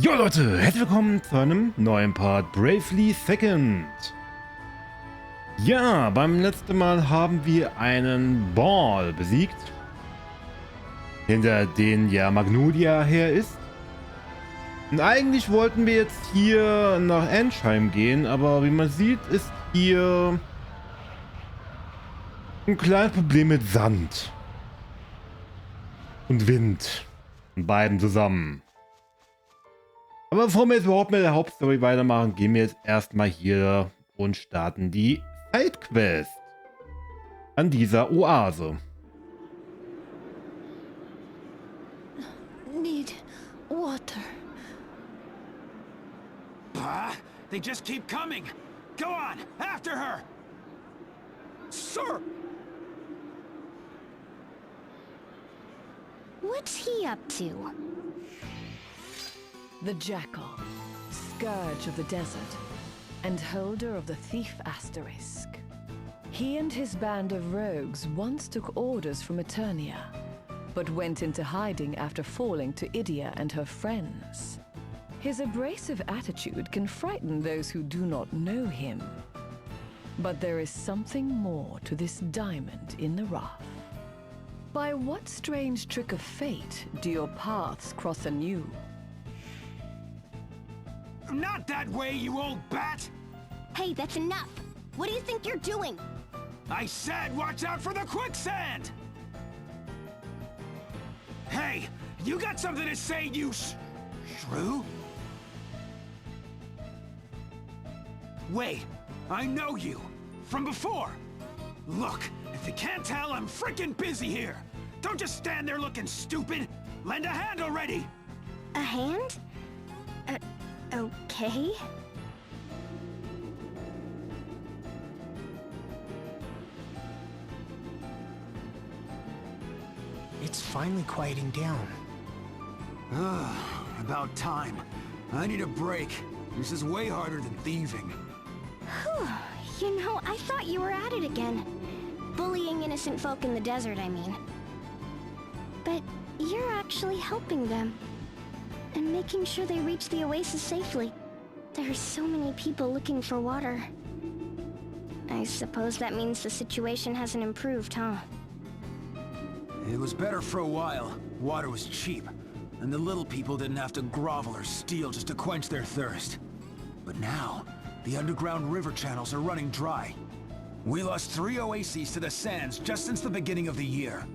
Jo Leute, herzlich willkommen zu einem neuen Part Bravely Second. Ja, beim letzten Mal haben wir einen Ball besiegt, hinter den ja Magnolia her ist. Und eigentlich wollten wir jetzt hier nach Ansheim gehen, aber wie man sieht, ist hier ein kleines Problem mit Sand und Wind. Und beiden zusammen. Aber bevor wir jetzt überhaupt mit der Hauptstory weitermachen, gehen wir jetzt erstmal hier und starten die Sidequest an dieser Oase. Need water. They just keep coming. Go on, after her. Sir! What's he up to? The Jackal, scourge of the desert, and holder of the thief asterisk. He and his band of rogues once took orders from Eternia, but went into hiding after falling to Edea and her friends. His abrasive attitude can frighten those who do not know him. But there is something more to this diamond in the rough. By what strange trick of fate do your paths cross anew? Not that way, you old bat! Hey, that's enough! What do you think you're doing? I said watch out for the quicksand! Hey, you got something to say, you shrew? Wait, I know you. From before. Look, if you can't tell, I'm freaking busy here. Don't just stand there looking stupid. Lend a hand already! A hand? Okay. It's finally quieting down. About time. I need a break. This is way harder than thieving. Whew. You know, I thought you were at it again. Bullying innocent folk in the desert, I mean. But you're actually helping them. And making sure they reach the oasis safely. There are so many people looking for water. I suppose that means the situation hasn't improved, huh? It was better for a while. Water was cheap. And the little people didn't have to grovel or steal just to quench their thirst. But now, the underground river channels are running dry. We lost 3 oases to the sands just since the beginning of the year.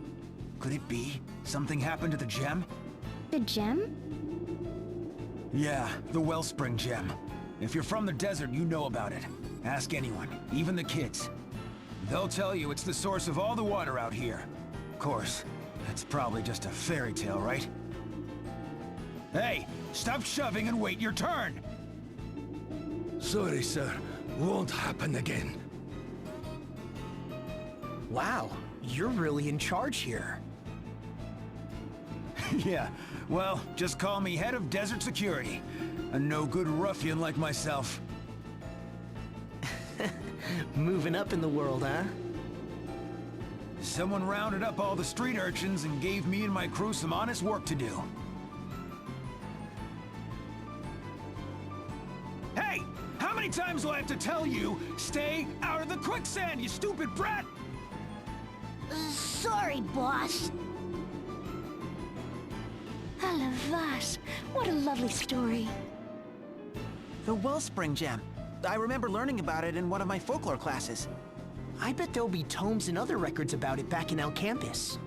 Could it be something happened to the gem? The gem? Yeah, the wellspring gem. If you're from the desert, you know about it. Ask anyone, even the kids. They'll tell you it's the source of all the water out here. Of course, that's probably just a fairy tale, right? Hey, stop shoving and wait your turn! Sorry, sir. Won't happen again. Wow, you're really in charge here. Yeah, well, just call me head of desert security. A no-good ruffian like myself. Moving up in the world, huh? Someone rounded up all the street urchins and gave me and my crew some honest work to do. Hey! How many times do I have to tell you, stay out of the quicksand, you stupid brat? Sorry, boss. Alavas, what a lovely story. The Wellspring Gem. I remember learning about it in one of my folklore classes. I bet there'll be tomes and other records about it back in El Campus.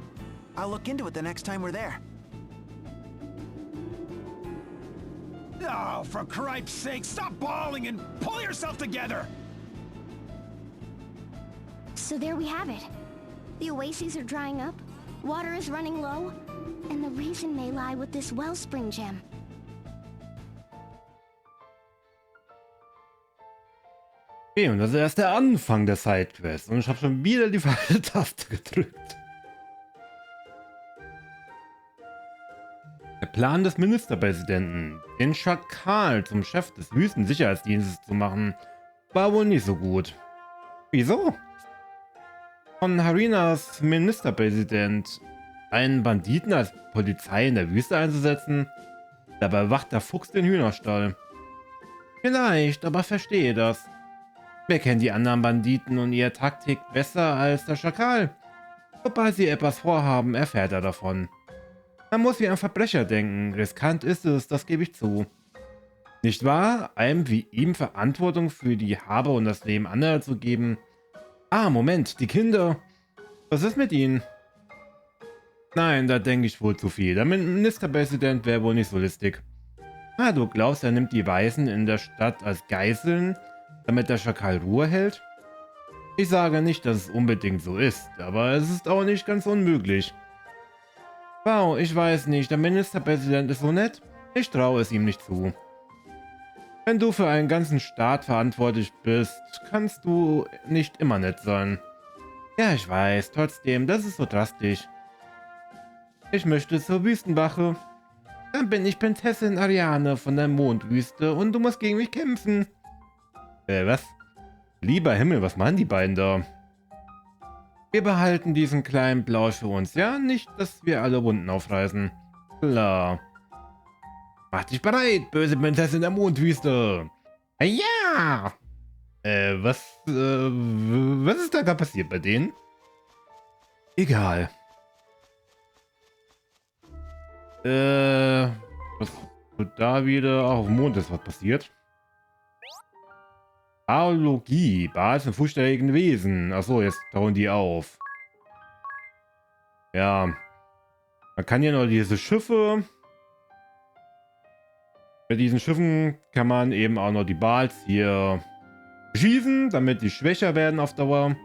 I'll look into it the next time we're there. Oh, for cripe's sake, stop bawling and pull yourself together! So there we have it. The oases are drying up, water is running low, and the reason may lie with this wellspring gem. Okay, und das ist erst der Anfang der Sidequest. Und ich habe schon wieder die falsche Taste gedrückt. Der Plan des Ministerpräsidenten, den Schakal zum Chef des Wüstensicherheitsdienstes zu machen, war wohl nicht so gut. Wieso? Von Harinas Ministerpräsident einen Banditen als Polizei in der Wüste einzusetzen, Dabei wacht der Fuchs den Hühnerstall. Vielleicht, aber verstehe das. Wer kennt die anderen Banditen und ihre Taktik besser als der Schakal? Sobald sie etwas vorhaben, erfährt er davon. Man muss wie ein Verbrecher denken. Riskant ist es, das gebe ich zu. Nicht wahr? Einem wie ihm Verantwortung für die Habe und das Leben anderer zu geben. Ah, Moment, die Kinder. Was ist mit ihnen? Nein, da denke ich wohl zu viel. Der Ministerpräsident wäre wohl nicht so listig. Ah, du glaubst, er nimmt die Weißen in der Stadt als Geiseln, damit der Schakal Ruhe hält? Ich sage nicht, dass es unbedingt so ist, aber es ist auch nicht ganz unmöglich. Wow, ich weiß nicht, der Ministerpräsident ist so nett. Ich traue es ihm nicht zu. Wenn du für einen ganzen Staat verantwortlich bist, kannst du nicht immer nett sein. Ja, ich weiß, trotzdem, das ist so drastisch. Ich möchte zur Wüstenwache. Dann bin ich Prinzessin Ariane von der Mondwüste und du musst gegen mich kämpfen. Was? Lieber Himmel, was machen die beiden da? Wir behalten diesen kleinen Blausch für uns, ja? Nicht, dass wir alle Wunden aufreißen. Klar. Mach dich bereit, böse Prinzessin der Mondwüste. Ja! Was ist da gerade passiert bei denen? Egal. Was wird da wieder? Ach, auf dem Mond ist was passiert. Biologie. Basis von fußstelligen Wesen. Achso, jetzt tauchen die auf. Ja. Man kann ja noch diese Schiffe. Mit diesen Schiffen kann man eben auch noch die Bals hier schießen, damit die schwächer werden auf Dauer.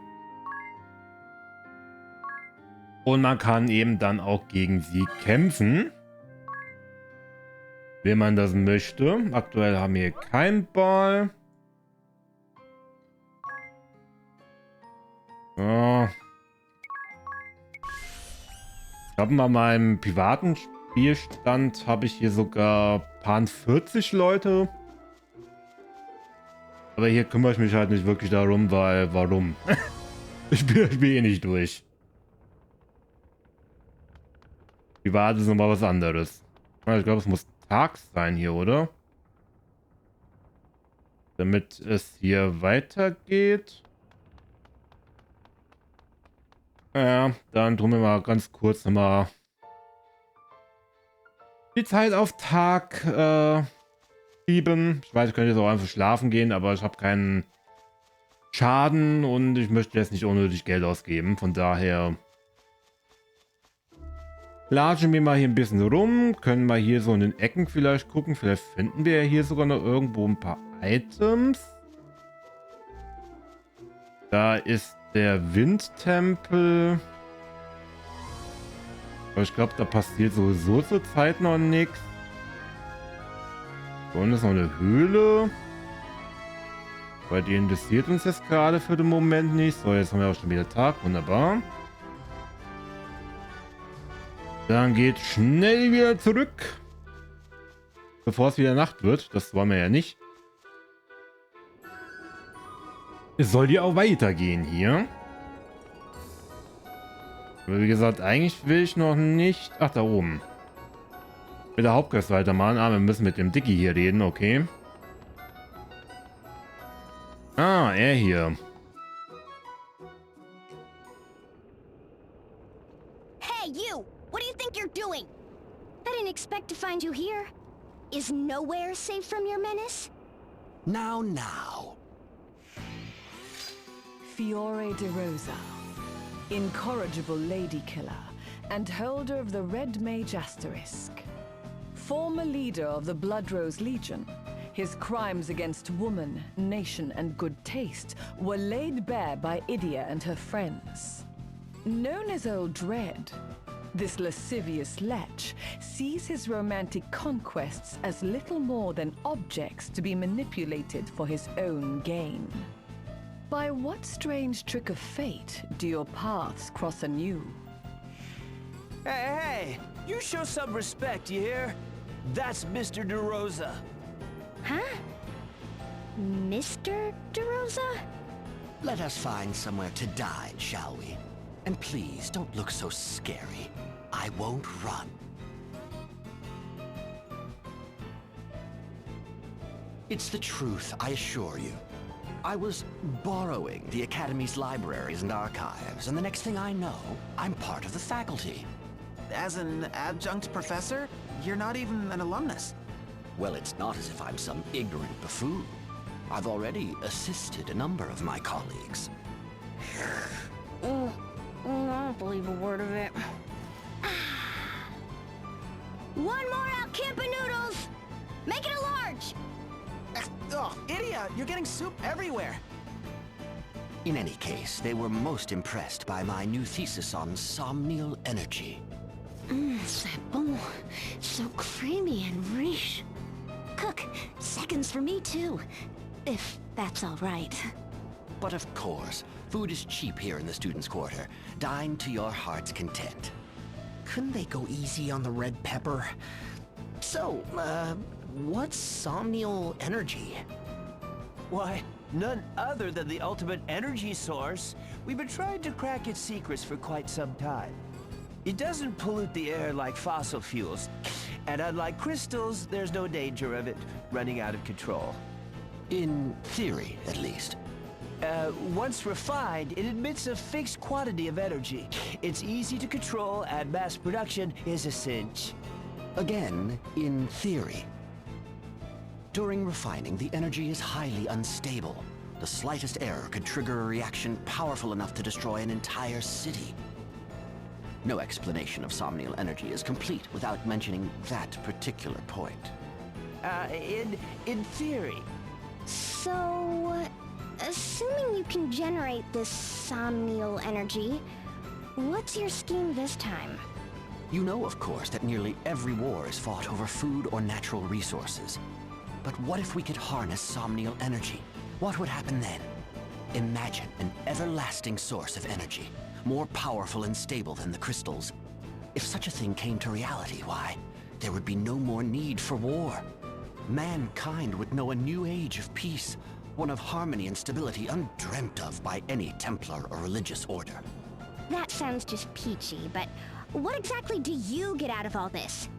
Und man kann eben dann auch gegen sie kämpfen. Wenn man das möchte. Aktuell haben wir keinen Ball. Ja. Ich glaube, bei meinem privaten Spielstand habe ich hier sogar paar 40 Leute. Aber hier kümmere ich mich halt nicht wirklich darum, weil, warum? ich spiele eh nicht durch. Privat ist nochmal was anderes. Ich glaube, es muss tags sein hier, oder? Damit es hier weitergeht. Ja, dann tun wir mal ganz kurz nochmal die Zeit auf Tag schieben. Ich weiß, ich könnte jetzt auch einfach schlafen gehen, aber ich habe keinen Schaden und ich möchte jetzt nicht unnötig Geld ausgeben. Von daher latschen wir mal hier ein bisschen rum. Können wir hier so in den Ecken vielleicht gucken. Vielleicht finden wir ja hier sogar noch irgendwo ein paar Items. Da ist der Windtempel. Aber ich glaube, da passiert sowieso zur Zeit noch nichts. Da unten ist noch eine Höhle. Weil die interessiert uns jetzt gerade für den Moment nicht. So, jetzt haben wir auch schon wieder Tag. Wunderbar. Dann geht schnell wieder zurück. Bevor es wieder Nacht wird. Das wollen wir ja nicht. Es soll ja auch weitergehen hier. Aber wie gesagt, eigentlich will ich noch nicht... Ach, da oben. Mit der Hauptquest weitermachen. Ah, wir müssen mit dem Dicky hier reden, okay. Ah, er hier. Hey, you! What do you think you're doing? I didn't expect to find you here. Is nowhere safe from your menace? Now. Fiore DeRosa, incorrigible lady killer and holder of the Red Mage Asterisk. Former leader of the Blood Rose Legion, his crimes against woman, nation, and good taste were laid bare by Edea and her friends. Known as Old Dread, this lascivious lech sees his romantic conquests as little more than objects to be manipulated for his own gain. By what strange trick of fate do your paths cross anew? Hey, you show some respect, you hear? That's Mr. DeRosa. Huh? Mr. DeRosa? Let us find somewhere to dine, shall we? And please, don't look so scary. I won't run. It's the truth, I assure you. I was borrowing the Academy's libraries and archives, and the next thing I know, I'm part of the faculty. As an adjunct professor, you're not even an alumnus. Well, it's not as if I'm some ignorant buffoon. I've already assisted a number of my colleagues. I don't believe a word of it. One more out camper noodles! Make it a large! Oh, Edea, you're getting soup everywhere. In any case, they were most impressed by my new thesis on somnial energy. C'est bon. So creamy and rich. Cook, seconds for me too. If that's all right. But of course, food is cheap here in the students' quarter. Dine to your heart's content. Couldn't they go easy on the red pepper? So, what's somnial energy? Why, none other than the ultimate energy source. We've been trying to crack its secrets for quite some time. It doesn't pollute the air like fossil fuels, and unlike crystals, there's no danger of it running out of control. In theory, at least. Once refined, it emits a fixed quantity of energy. It's easy to control, and mass production is a cinch. Again, in theory. During refining, the energy is highly unstable. The slightest error could trigger a reaction powerful enough to destroy an entire city. No explanation of somnial energy is complete without mentioning that particular point. In theory. So, assuming you can generate this somnial energy, what's your scheme this time? You know, of course, that nearly every war is fought over food or natural resources. But what if we could harness somnial energy? What would happen then? Imagine an everlasting source of energy, more powerful and stable than the crystals. If such a thing came to reality, why, there would be no more need for war. Mankind would know a new age of peace, one of harmony and stability undreamt of by any Templar or religious order. That sounds just peachy, but what exactly do you get out of all this?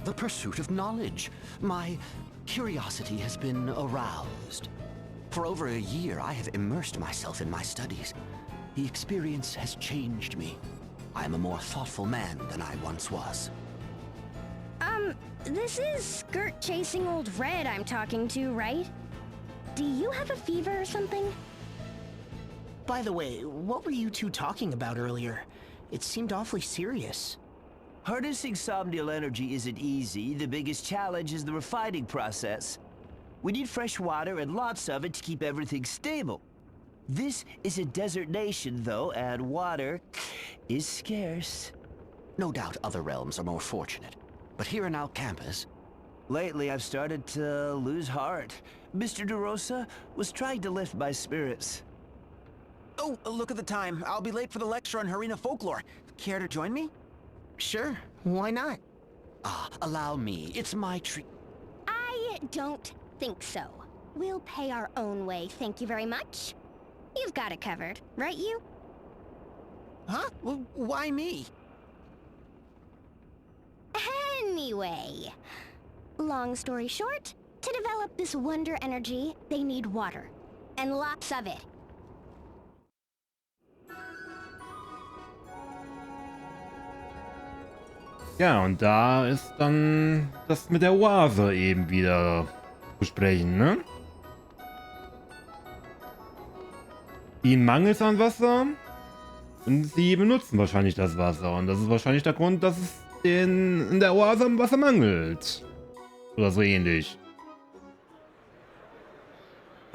The pursuit of knowledge. My curiosity has been aroused. For over a year, I have immersed myself in my studies. The experience has changed me. I am a more thoughtful man than I once was. This is skirt-chasing old Red I'm talking to, right? Do you have a fever or something? By the way, what were you two talking about earlier? It seemed awfully serious. Harnessing somnial energy isn't easy. The biggest challenge is the refining process. We need fresh water and lots of it to keep everything stable. This is a desert nation, though, and water is scarce. No doubt other realms are more fortunate. But here in our campus... Lately, I've started to lose heart. Mr. DeRosa was trying to lift my spirits. Oh, look at the time. I'll be late for the lecture on Harina folklore. Care to join me? Sure, why not? allow me. It's my treat. I don't think so. We'll pay our own way, thank you very much. You've got it covered, right you? Huh? Well, why me? Anyway, long story short, to develop this wonder energy, they need water. And lots of it. Ja, und da ist dann das mit der Oase eben wieder zu sprechen, ne? Ihnen mangelt es an Wasser und sie benutzen wahrscheinlich das Wasser. Und das ist wahrscheinlich der Grund, dass es denen in der Oase am Wasser mangelt. Oder so ähnlich.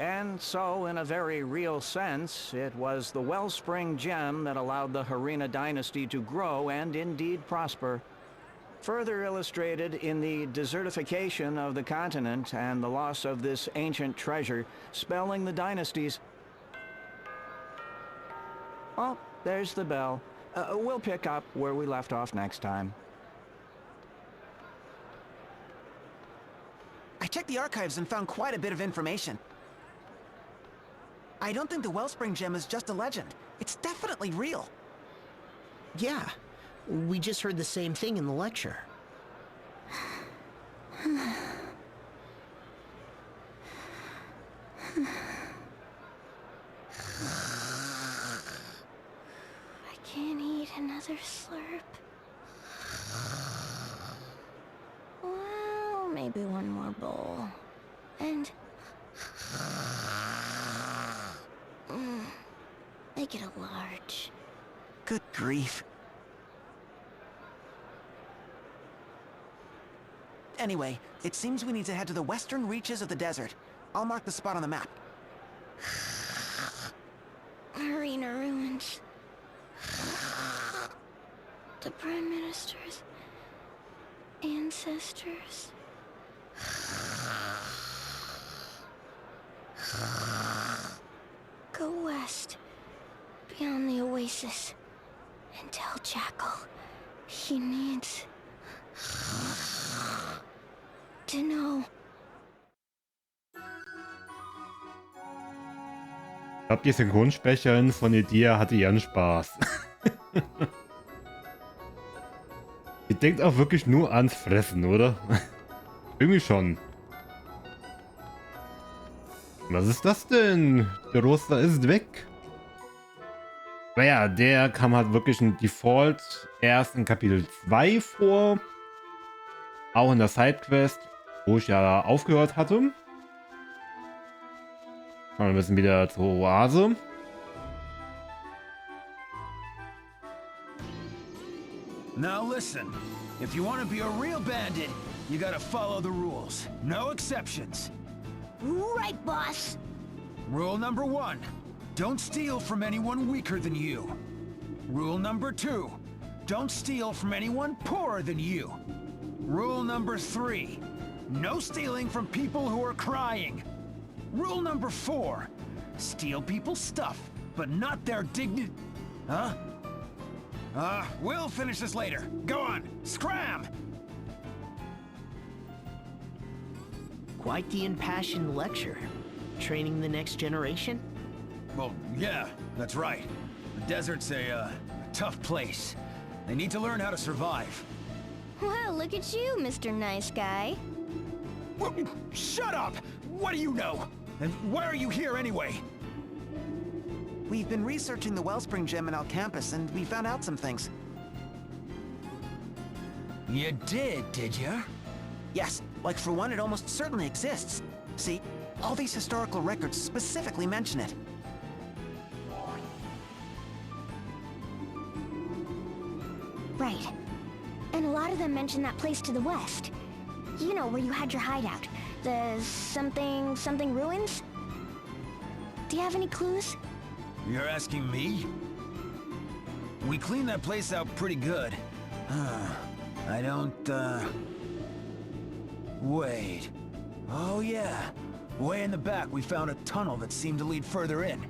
And so, in a very real sense, it was the wellspring gem that allowed the Harina dynasty to grow and indeed prosper. Further illustrated in the desertification of the continent and the loss of this ancient treasure, spelling the dynasties. Oh, there's the bell. We'll pick up where we left off next time. I checked the archives and found quite a bit of information. I don't think the wellspring gem is just a legend. It's definitely real. Yeah, we just heard the same thing in the lecture. I can't eat another slurp. Well, maybe one more bowl. And... make it a large. Good grief. Anyway, it seems we need to head to the western reaches of the desert. I'll mark the spot on the map. Arena ruins. The Prime Minister's ancestors. Go west, beyond the oasis, and tell Jackal he needs to know. Ich glaube, die Synchronsprecherin von Edea hatte ihren Spaß. Die denkt auch wirklich nur ans Fressen, oder? Irgendwie schon. Was ist das denn? Der Roster ist weg. Naja, der kam halt wirklich in Default erst in Kapitel 2 vor. Auch in der Sidequest, wo ich ja aufgehört hatte. Und wir müssen wieder zur Oase. Now listen, if you want to be a real bandit, you gotta follow the rules. No exceptions. Right, boss. Rule number 1, don't steal from anyone weaker than you. Rule number 2, don't steal from anyone poorer than you. Rule number 3, no stealing from people who are crying. Rule number 4, steal people's stuff, but not their dignity. Huh? We'll finish this later. Go on, scram! Quite the impassioned lecture. Training the next generation? Well, yeah, that's right. The desert's a tough place. They need to learn how to survive. Well, look at you, Mr. Nice Guy. Shut up! What do you know? And why are you here anyway? We've been researching the Wellspring Gem in our campus, and we found out some things. You did you? Yes, like for one, it almost certainly exists. See, all these historical records specifically mention it. Right. And a lot of them mention that place to the west. You know, where you had your hideout. The something ruins? Do you have any clues? You're asking me? We cleaned that place out pretty good. I don't, Wait. Oh yeah. Way in the back, we found a tunnel that seemed to lead further in.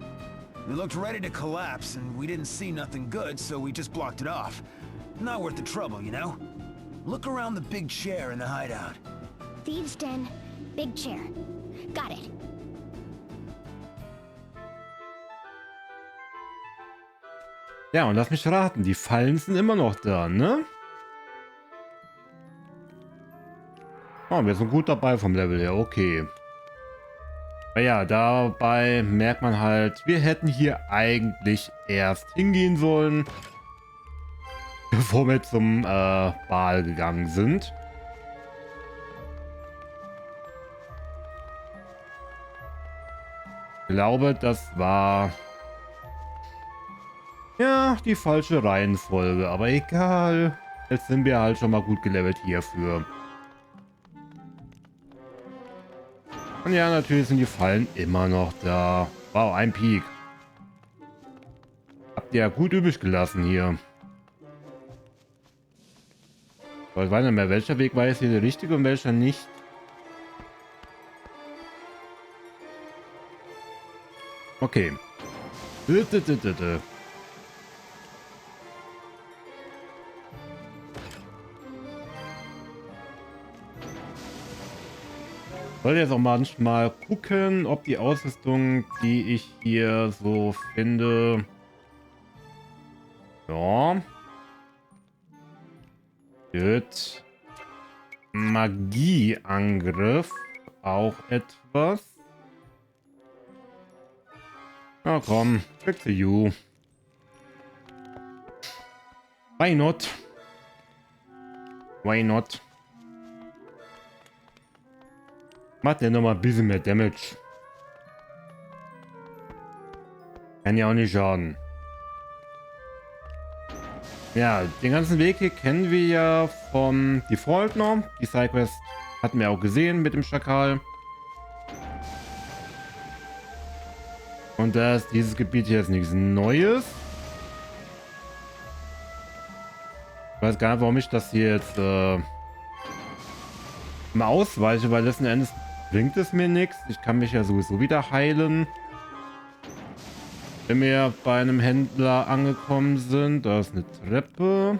We looked ready to collapse, and we didn't see nothing good, so we just blocked it off. Not worth the trouble, you know? Look around the big chair in the hideout. Thieves' den, big chair. Got it. Ja, und lass mich raten, die Fallen sind immer noch da, ne? Oh, wir sind gut dabei vom Level her, okay. Naja, dabei merkt man halt, wir hätten hier eigentlich erst hingehen sollen, bevor wir zum Bal gegangen sind. Ich glaube, das war ja die falsche Reihenfolge, aber egal. Jetzt sind wir halt schon mal gut gelevelt hierfür. Und ja, natürlich sind die Fallen immer noch da. Wow, ein Peak. Habt ihr ja gut übrig gelassen hier. Aber ich weiß nicht mehr, welcher Weg war jetzt hier der richtige und welcher nicht. Okay. Ich wollte jetzt auch manchmal gucken, ob die Ausrüstung, die ich hier so finde... Ja. Gut. Magieangriff. Auch etwas. Na komm, back to you. Why not? Why not? Macht der nochmal ein bisschen mehr Damage. Kann ja auch nicht schaden. Ja, den ganzen Weg hier kennen wir ja vom Default noch. Die Sidequest hatten wir auch gesehen mit dem Schakal. Und da ist dieses Gebiet hier jetzt nichts Neues. Ich weiß gar nicht, warum ich das hier jetzt mal ausweiche, weil letzten Endes bringt es mir nichts. Ich kann mich ja sowieso wieder heilen. Wenn wir bei einem Händler angekommen sind, da ist eine Treppe.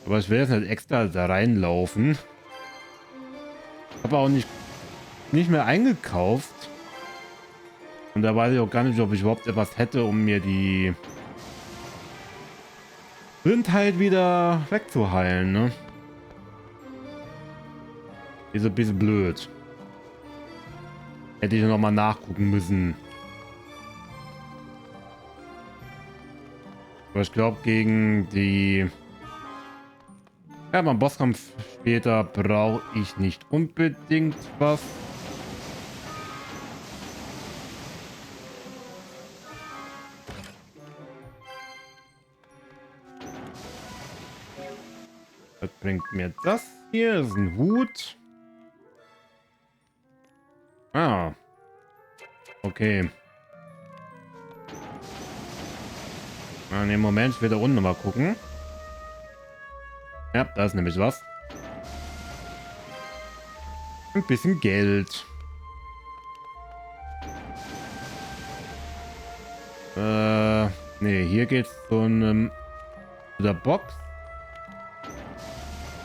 Aber ich will jetzt nicht extra da reinlaufen. Habe auch nicht mehr eingekauft. Und da weiß ich auch gar nicht, ob ich überhaupt etwas hätte, um mir die Blindheit wieder wegzuheilen, ne? Ist ein bisschen blöd. Hätte ich noch mal nachgucken müssen. Aber ich glaube, gegen die... Ja, beim Bosskampf später brauche ich nicht unbedingt was. Was bringt mir das hier? Das ist ein Hut. Ah. Okay. Ah, ne, Moment, ich will da unten noch mal gucken. Ja, da ist nämlich was. Ein bisschen Geld. Ne, hier geht's zu einem der Box.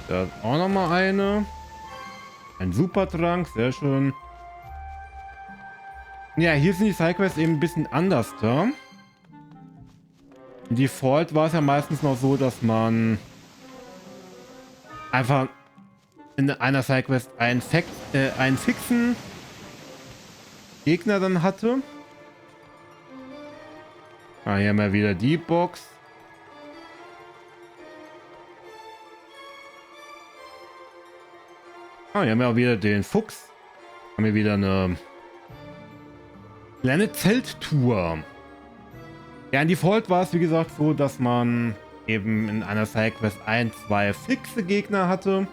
Da ist auch noch mal eine. Ein Supertrank, sehr schön. Ja, hier sind die Sidequests eben ein bisschen anders da. Im Default war es ja meistens noch so, dass man einfach in einer Sidequest einen fixen Gegner dann hatte. Ah, hier haben wir wieder die Box. Ah, hier haben wir auch wieder den Fuchs. Haben wir wieder eine kleine Zelttour. Ja, in Default war es wie gesagt so, dass man eben in einer Sidequest 2 fixe Gegner hatte.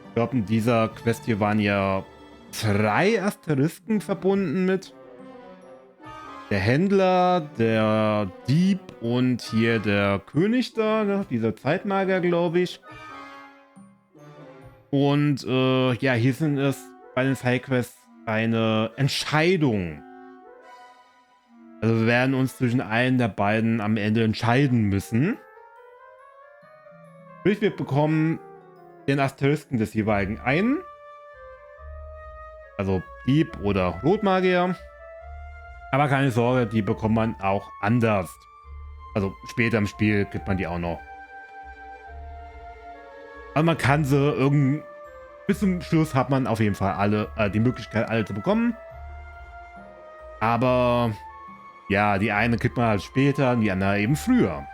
Ich glaube, in dieser Quest hier waren ja 3 Asterisken verbunden mit. Der Händler, der Dieb und hier der König da, ne? Dieser Zeitmagier, glaube ich. Und ja, hier sind es bei den Sidequests eine Entscheidung. Also wir werden uns zwischen einen der beiden am Ende entscheiden müssen. Sprich, wir bekommen den Asterisken des jeweiligen einen. Also Dieb oder Rotmagier. Aber keine Sorge, die bekommt man auch anders. Also später im Spiel kriegt man die auch noch. Also man kann sie bis zum Schluss hat man auf jeden Fall alle die Möglichkeit, alle zu bekommen. Aber ja, die eine kriegt man halt später und die andere eben früher.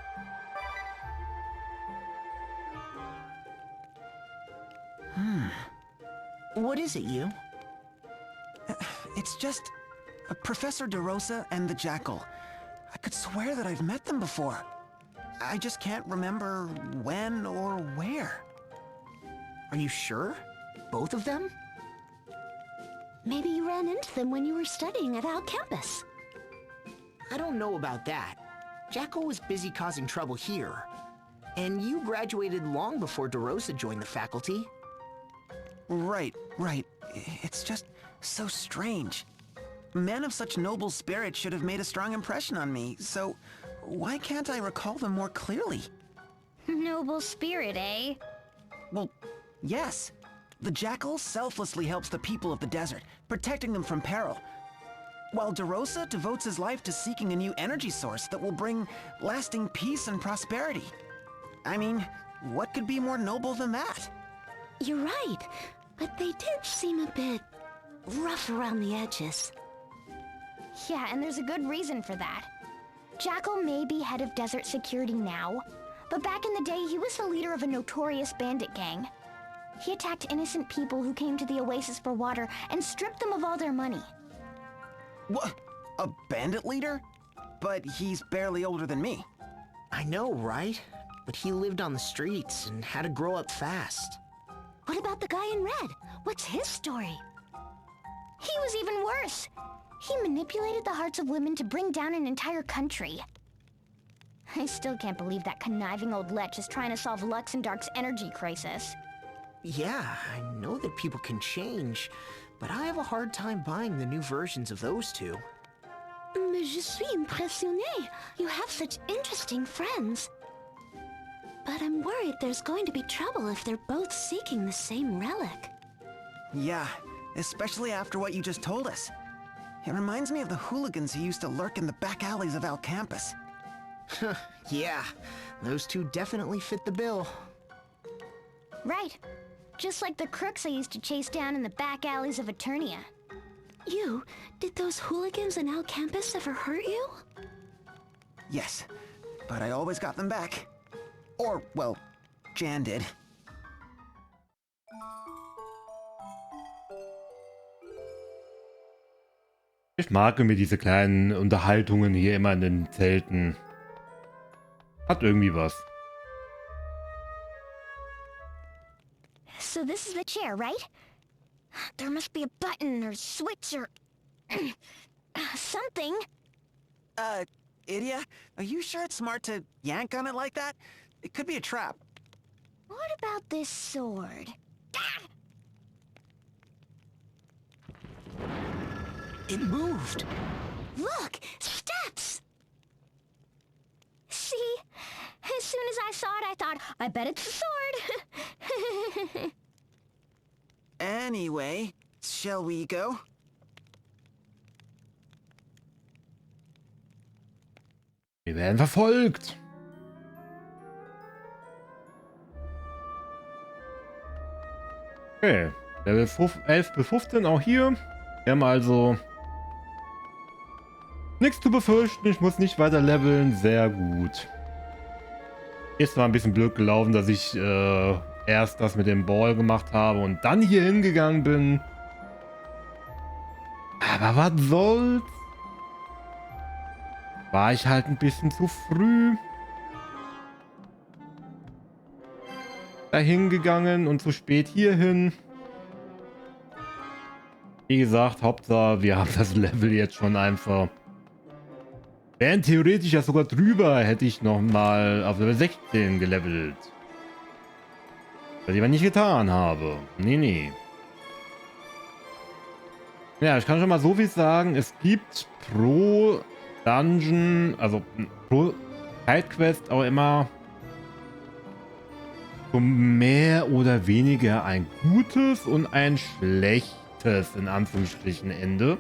What is it, you? It's just Professor DeRosa and the Jackal. I could swear that I've met them before. I just can't remember when or where. Are you sure? Both of them? Maybe you ran into them when you were studying at our campus. I don't know about that. Jackal was busy causing trouble here. And you graduated long before DeRosa joined the faculty. Right. It's just so strange. Men of such noble spirit should have made a strong impression on me, so why can't I recall them more clearly? Noble spirit, eh? Well, yes. The Jackal selflessly helps the people of the desert, protecting them from peril. While DeRosa devotes his life to seeking a new energy source that will bring lasting peace and prosperity. I mean, what could be more noble than that? You're right. but they did seem a bit rough around the edges. Yeah, and there's a good reason for that. Jackal may be head of desert security now, but back in the day he was the leader of a notorious bandit gang. He attacked innocent people who came to the oasis for water and stripped them of all their money. What? A bandit leader? But he's barely older than me. I know, right? But he lived on the streets and had to grow up fast. What about the guy in red? What's his story? He was even worse. He manipulated the hearts of women to bring down an entire country. I still can't believe that conniving old lech is trying to solve Luxemdark's energy crisis. Yeah, I know that people can change, but I have a hard time buying the new versions of those two. Mais je suis impressionnée. You have such interesting friends. But I'm worried there's going to be trouble if they're both seeking the same relic. Yeah, especially after what you just told us. It reminds me of the hooligans who used to lurk in the back alleys of Al Campus. Yeah, those two definitely fit the bill. Right. Just like the crooks I used to chase down in the back alleys of Eternia. Did those hooligans in Al Campus ever hurt you? Yes, but I always got them back. Or, well, Jan did. Ich mag irgendwie diese kleinen Unterhaltungen hier immer in den Zelten. Hat irgendwie was. So this is the chair, right? There must be a button or switch or something. Edea, are you sure it's smart to yank on it like that? It could be a trap. What about this sword? It moved! Look! Steps! See? As soon as I saw it, I thought, I bet it's a sword! Anyway, shall we go? Wir werden verfolgt. Okay, Level 11 bis 15 auch hier. Wir haben also nichts zu befürchten. Ich muss nicht weiter leveln. Sehr gut. Ist zwar ein bisschen blöd gelaufen, dass ich erst das mit dem Ball gemacht habe und dann hier hingegangen bin. Aber was soll's? War ich halt ein bisschen zu früh dahin gegangen und zu spät hierhin. Wie gesagt, Hauptsache, wir haben das Level jetzt schon einfach. Wären theoretisch ja sogar drüber, hätte ich nochmal auf Level 16 gelevelt. Was ich aber nicht getan habe. Nee. Ja, ich kann schon mal so viel sagen. Es gibt pro Dungeon, also pro Sidequest auch immer so mehr oder weniger ein gutes und ein schlechtes, in Anführungsstrichen, Ende.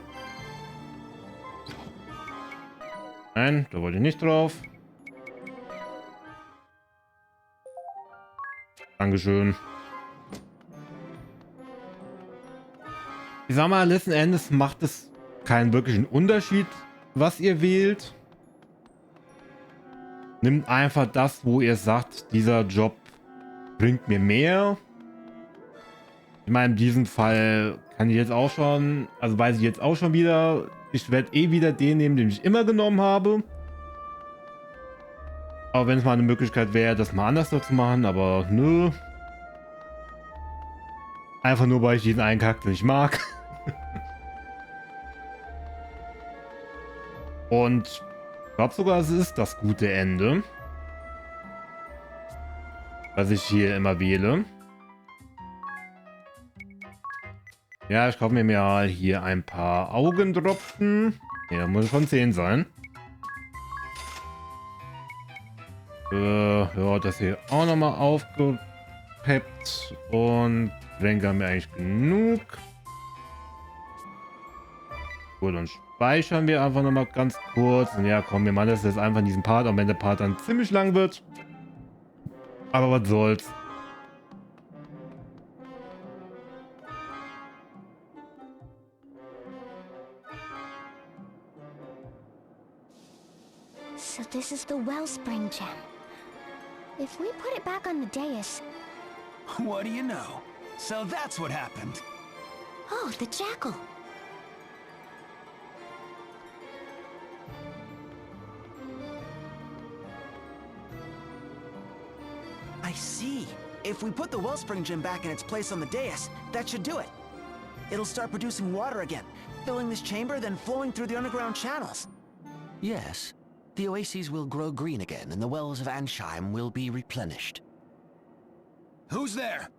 Nein, da wollte ich nicht drauf. Dankeschön. Ich sag mal, letzten Endes macht es keinen wirklichen Unterschied, was ihr wählt. Nimmt einfach das, wo ihr sagt, dieser Job bringt mir mehr. Ich meine, in diesem Fall kann ich jetzt auch schon, also weiß ich jetzt auch schon wieder, ich werde eh wieder den nehmen, den ich immer genommen habe. Aber wenn es mal eine Möglichkeit wäre, das mal anders zu machen, aber nö. Einfach nur, weil ich diesen einen Charakter nicht mag. Und ich glaube sogar, es ist das gute Ende, was ich hier immer wähle. Ja, ich kaufe mir mal hier ein paar Augendropfen. Ja, muss schon 10 sein. Ja, das hier auch nochmal aufgepeppt. Und Tränke haben wir eigentlich genug. Gut, dann speichern wir einfach nochmal ganz kurz. Und ja, komm, wir machen das jetzt einfach in diesem Part, auch wenn der Part dann ziemlich lang wird. Aber was soll's. This is the Wellspring Gem. If we put it back on the dais... What do you know? So that's what happened. Oh, the jackal. I see. If we put the Wellspring Gem back in its place on the dais, that should do it. It'll start producing water again, filling this chamber, then flowing through the underground channels. Yes. The oases will grow green again, and the wells of Ansheim will be replenished. Who's there?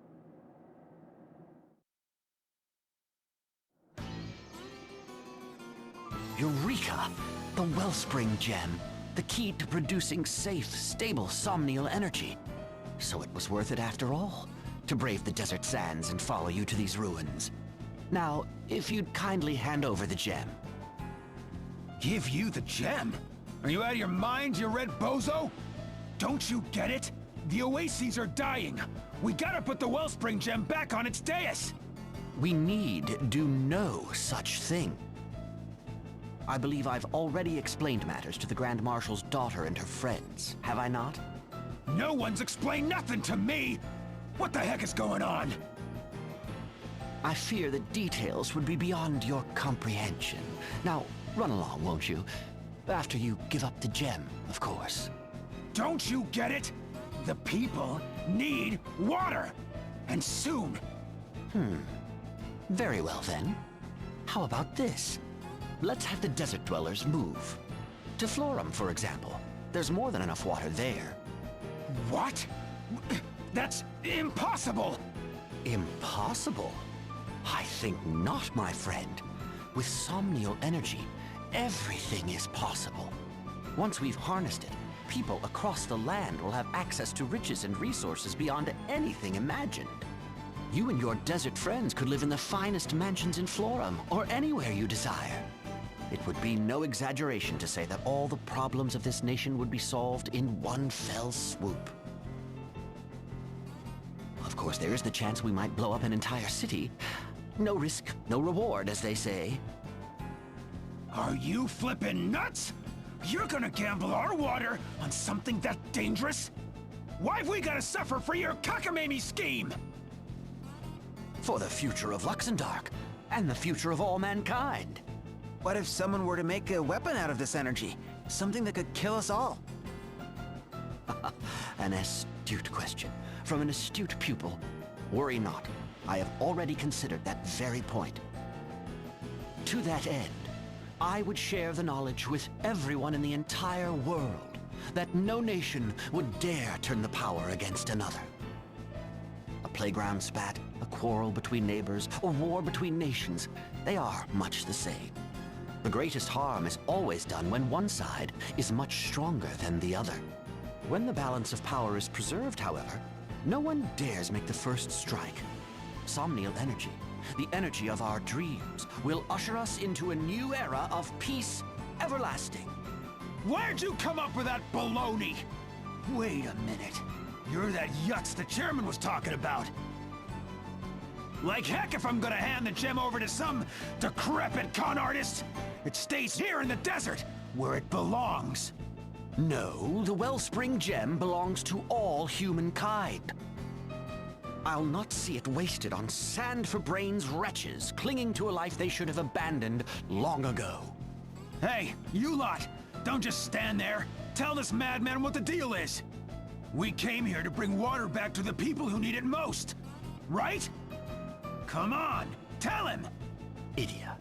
Eureka! The Wellspring Gem. The key to producing safe, stable, somnial energy. So it was worth it after all, to brave the desert sands and follow you to these ruins. Now, if you'd kindly hand over the gem. Give you the gem? Are you out of your mind, you red bozo? Don't you get it? The oases are dying. We gotta put the Wellspring Gem back on its dais. We need do no such thing. I believe I've already explained matters to the Grand Marshal's daughter and her friends, have I not? No one's explained nothing to me! What the heck is going on? I fear that details would be beyond your comprehension. Now, run along, won't you? After you give up the gem, of course. Don't you get it? The people need water! And soon! Very well then. How about this? Let's have the desert dwellers move. To Florum, for example. There's more than enough water there. What? That's impossible! Impossible? I think not, my friend. With somnial energy, everything is possible. Once we've harnessed it, people across the land will have access to riches and resources beyond anything imagined. You and your desert friends could live in the finest mansions in Florum, or anywhere you desire. It would be no exaggeration to say that all the problems of this nation would be solved in one fell swoop. Of course, there is the chance we might blow up an entire city. No risk, no reward, as they say. Are you flippin' nuts? You're gonna gamble our water on something that dangerous? Why've we gotta suffer for your cockamamie scheme? For the future of Luxembourg, and the future of all mankind. What if someone were to make a weapon out of this energy? Something that could kill us all? An astute question, from an astute pupil. Worry not, I have already considered that very point. To that end, I would share the knowledge with everyone in the entire world that no nation would dare turn the power against another. A playground spat, a quarrel between neighbors, or war between nations, they are much the same. The greatest harm is always done when one side is much stronger than the other. When the balance of power is preserved, however, no one dares make the first strike. Somnial energy, the energy of our dreams, will usher us into a new era of peace everlasting. Where'd you come up with that baloney? Wait a minute. You're that yutz the chairman was talking about. Like heck if I'm gonna hand the gem over to some decrepit con artist. It stays here in the desert, where it belongs. No, the Wellspring Gem belongs to all humankind. I'll not see it wasted on sand-for-brains wretches clinging to a life they should have abandoned long ago. Hey, you lot! Don't just stand there. Tell this madman what the deal is. We came here to bring water back to the people who need it most. Right? Come on, tell him! Edea,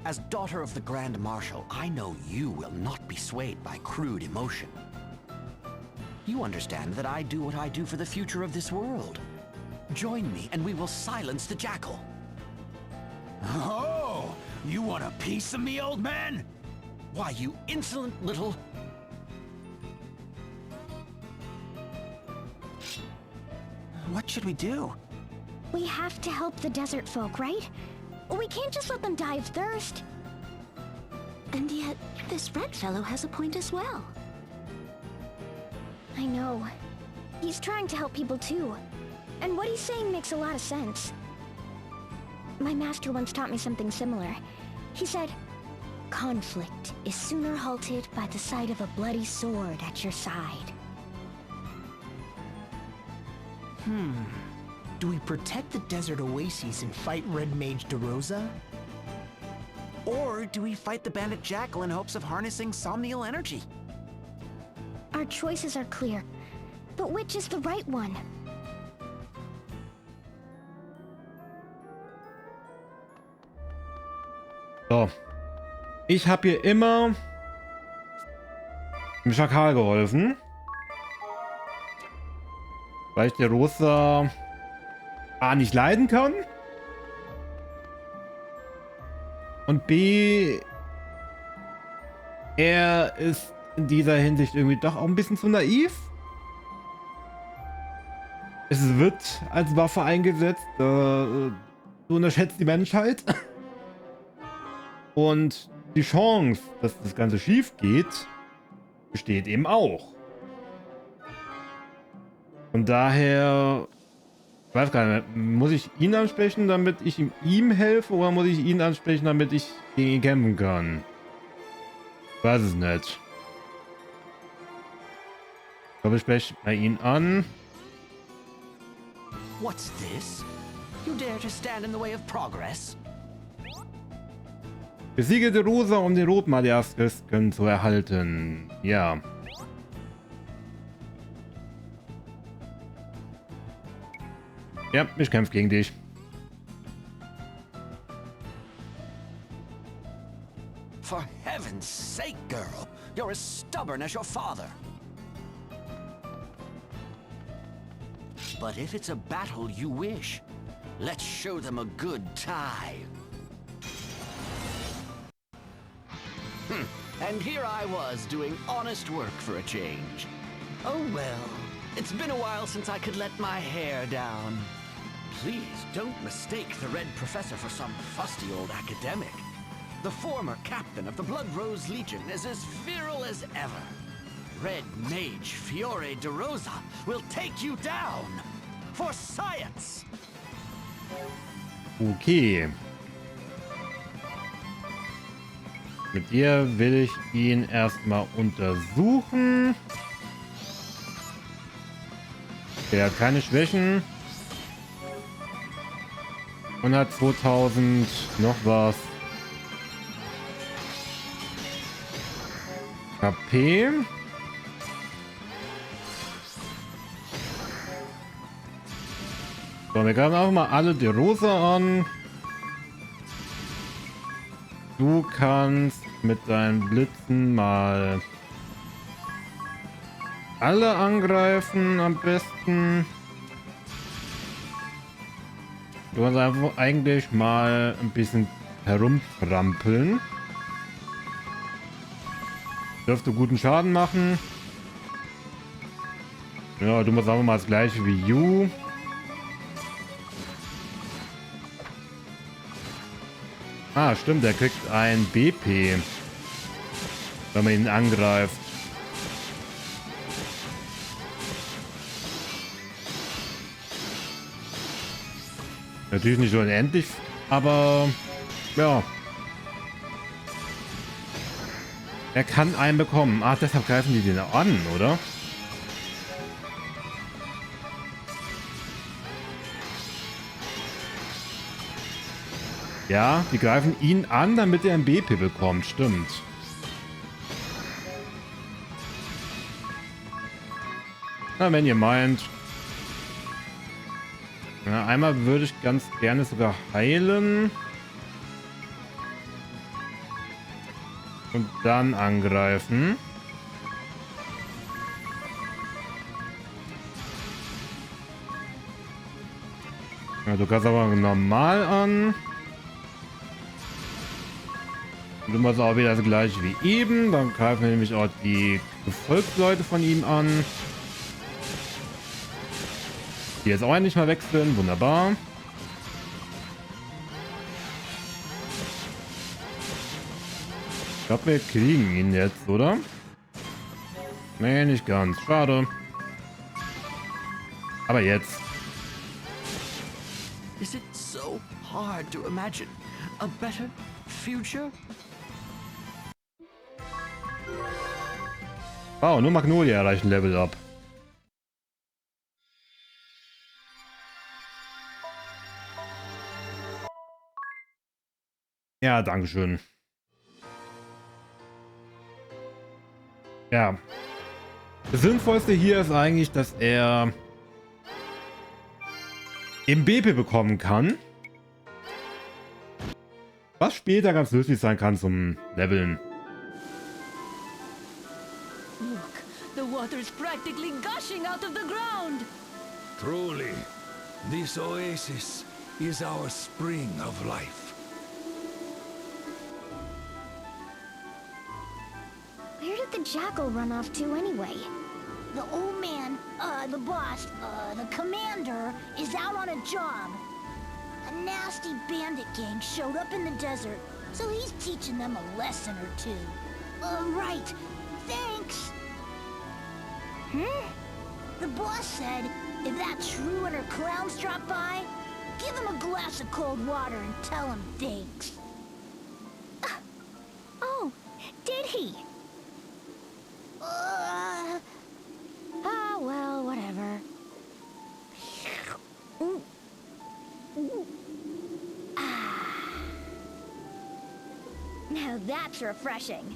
as daughter of the Grand Marshal, I know you will not be swayed by crude emotion. You understand that I do what I do for the future of this world. Join me and we will silence the jackal. Oh, you want a piece of me, old man? Why, you insolent little... What should we do? We have to help the desert folk, right? We can't just let them die of thirst. And yet, this red fellow has a point as well. I know. He's trying to help people too. And what he's saying makes a lot of sense. My master once taught me something similar. He said, conflict is sooner halted by the sight of a bloody sword at your side. Do we protect the desert oases and fight Red Mage DeRosa? Or do we fight the bandit Jackal in hopes of harnessing somnial energy? Our choices are clear, but which is the right one? So. Ich habe hier immer dem Schakal geholfen. Weil ich DeRosa A nicht leiden kann. Und B, er ist in dieser Hinsicht irgendwie doch auch ein bisschen zu naiv. Es wird als Waffe eingesetzt. Du unterschätzt die Menschheit. Und die Chance, dass das Ganze schief geht, besteht eben auch. Und daher, ich weiß gar nicht, muss ich ihn ansprechen, damit ich ihm helfe, oder muss ich ihn ansprechen, damit ich gegen ihn kämpfen kann? Ich weiß es nicht. Ich glaube, ich spreche bei ihn an. What's this? You dare to stand in the way of progress? Besiege DeRosa, um den Rotmagier DeRosa zu erhalten. Ja. Ja, ich kämpfe gegen dich. For heaven's sake, girl, you're as stubborn as your father. But if it's a battle you wish, let's show them a good time. And here I was doing honest work for a change. Oh well, it's been a while since I could let my hair down. Please don't mistake the Red Professor for some fusty old academic. The former captain of the Blood Rose Legion is as virile as ever. Red Mage Fiore DeRosa will take you down for science. Okay. Mit ihr will ich ihn erstmal untersuchen. Er hat keine Schwächen. Und hat 2000 noch was. KP. So, wir greifen auch mal alle DeRosa an. Du kannst mit deinen Blitzen mal alle angreifen am besten. Du kannst einfach eigentlich mal ein bisschen herumtrampeln. Dürfte guten Schaden machen. Ja, du musst einfach mal das gleiche wie Yew. Ah, stimmt, er kriegt ein BP, wenn man ihn angreift. Natürlich nicht unendlich, aber ja. Er kann einen bekommen. Ach, deshalb greifen die den an, oder? Ja, die greifen ihn an, damit er ein BP bekommt. Stimmt. Na, wenn ihr meint. Ja, einmal würde ich ganz gerne sogar heilen. Und dann angreifen. Ja, du kannst aber normal an. Und du machst auch wieder das gleiche wie eben. Dann greifen wir nämlich auch die Gefolgsleute von ihm an. Die jetzt auch endlich mal wechseln. Wunderbar. Ich glaube, wir kriegen ihn jetzt, oder? Nee, nicht ganz. Schade. Aber jetzt. Is it so hard to imagine a better future? Wow, nur Magnolia erreicht ein Level Up. Ja, dankeschön. Ja. Das Sinnvollste hier ist eigentlich, dass er im BP bekommen kann. Was später ganz nützlich sein kann zum Leveln. Look, the water's practically gushing out of the ground. Truly, this oasis is our spring of life. Where did the jackal run off to anyway? The old man, the boss, the commander, is out on a job. A nasty bandit gang showed up in the desert, so he's teaching them a lesson or two. Right. Thanks. The boss said, if that shrew and her clowns drop by, give them a glass of cold water and tell them thanks. Oh, did he? Well, whatever. Now that's refreshing.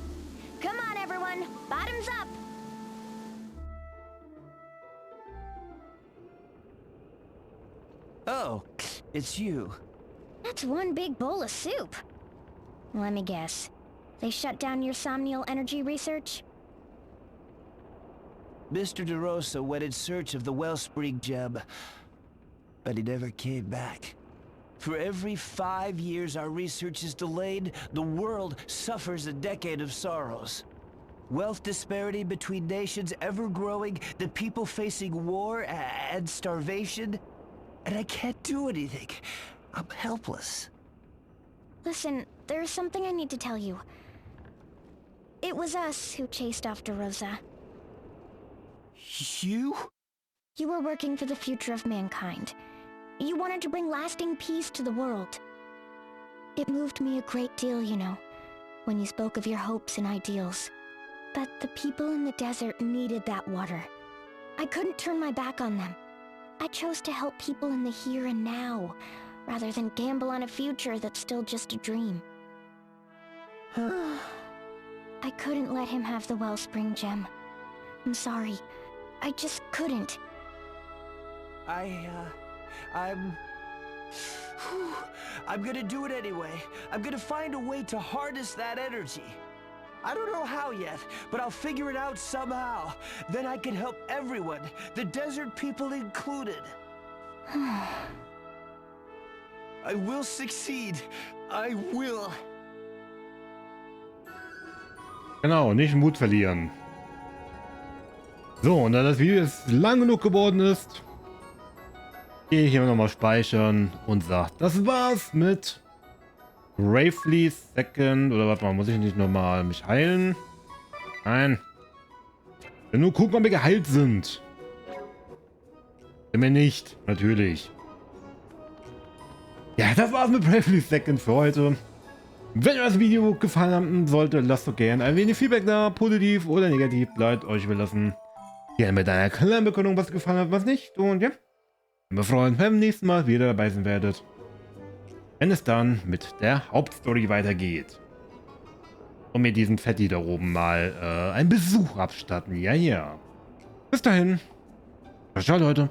Come on, everyone. Bottoms up. Oh, it's you. That's one big bowl of soup. Let me guess. They shut down your somnial energy research? Mr. DeRosa went in search of the wellspring gem, but he never came back. For every 5 years our research is delayed, the world suffers a decade of sorrows. Wealth disparity between nations ever growing, the people facing war and starvation, and I can't do anything. I'm helpless. Listen, there's something I need to tell you. It was us who chased off DeRosa. You? You were working for the future of mankind. You wanted to bring lasting peace to the world. It moved me a great deal, you know, when you spoke of your hopes and ideals. But the people in the desert needed that water. I couldn't turn my back on them. I chose to help people in the here and now, rather than gamble on a future that's still just a dream. I couldn't let him have the wellspring gem. I'm sorry. I just couldn't. I'm gonna do it anyway. I'm gonna find a way to harness that energy. I don't know how yet, but I'll figure it out somehow. Then I can help everyone, the desert people included. I will succeed. I will. Genau, nicht Mut verlieren. So, und da das Video jetzt lang genug geworden ist, gehe ich hier nochmal speichern und sage, das war's mit Bravely Second. Oder warte mal, muss ich nicht nochmal mich heilen? Nein. Ich will nur gucken, ob wir geheilt sind. Sind wir nicht, natürlich. Ja, das war's mit Bravely Second für heute. Wenn euch das Video gefallen haben sollte, lasst doch gerne ein wenig Feedback da, positiv oder negativ, bleibt euch überlassen. Gerne mit einer kleinen Begründung, was gefallen hat, was nicht. Und ja, wir freuen uns, wenn ihr beim nächsten Mal wieder dabei sein werdet. Wenn es dann mit der Hauptstory weitergeht. Und mir diesen Fetti da oben mal einen Besuch abstatten. Ja, ja. Bis dahin. Ciao, Leute.